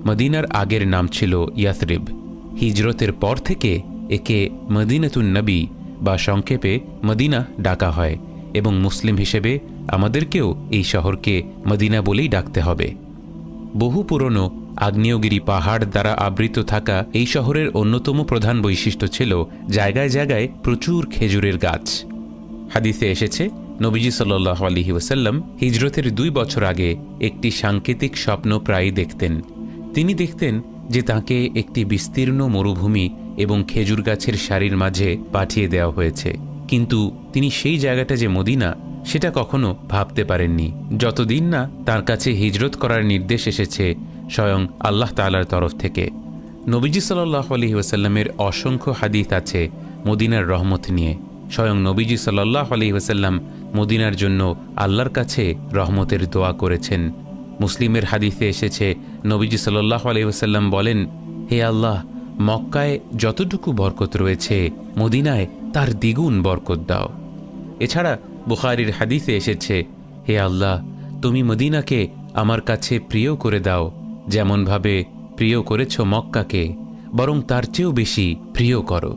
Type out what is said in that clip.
মদিনার আগের নাম ছিল ইয়াসরিব। হিজরতের পর থেকে একে মদিনাতুন নবী বা সংক্ষেপে মদিনা ডাকা হয় এবং মুসলিম হিসেবে আমাদেরকেও এই শহরকে মদিনা বলেই ডাকতে হবে। বহু পুরনো আগ্নেয়গিরি পাহাড় দ্বারা আবৃত থাকা এই শহরের অন্যতম প্রধান বৈশিষ্ট্য ছিল জায়গায় জায়গায় প্রচুর খেজুরের গাছ। হাদিসে এসেছে, নবীজি সাল্লাল্লাহু আলাইহি ওয়াসাল্লাম হিজরতের 2 বছর আগে একটি সাংকেতিক স্বপ্ন প্রায়ই দেখতেন। তিনি দেখতেন যে তাঁকে একটি বিস্তীর্ণ মরুভূমি এবং খেজুর গাছের সারির মাঝে পাঠিয়ে দেওয়া হয়েছে, কিন্তু তিনি সেই জায়গাটা যে মদিনা সেটা কখনো ভাবতে পারেননি, যতদিন না তার কাছে হিজরত করার নির্দেশ এসেছে স্বয়ং আল্লাহ তাআলার তরফ থেকে। নবীজি সাল্লাল্লাহু আলাইহি ওয়াসাল্লামের অসংখ্য হাদিস আছে মদিনার রহমত নিয়ে। স্বয়ং নবীজি সাল্লাল্লাহু আলাইহি ওয়াসাল্লাম মদিনার জন্য আল্লাহর কাছে রহমতের দোয়া করেছেন। মুসলিমের হাদিসে এসেছে, নবীজি সাল্লাল্লাহু আলাইহি ওয়াসাল্লাম বলেন, হে আল্লাহ, মক্কায় যতটুকু বরকত রয়েছে মদিনায় তার দ্বিগুণ বরকত দাও। এছাড়া বুখারীর হাদিসে এসেছে, হে আল্লাহ, তুমি মদিনাকে আমার কাছে প্রিয় করে দাও, যেমনভাবে প্রিয় করেছ মক্কাকে, বরং তার চেয়েও বেশি প্রিয় করো।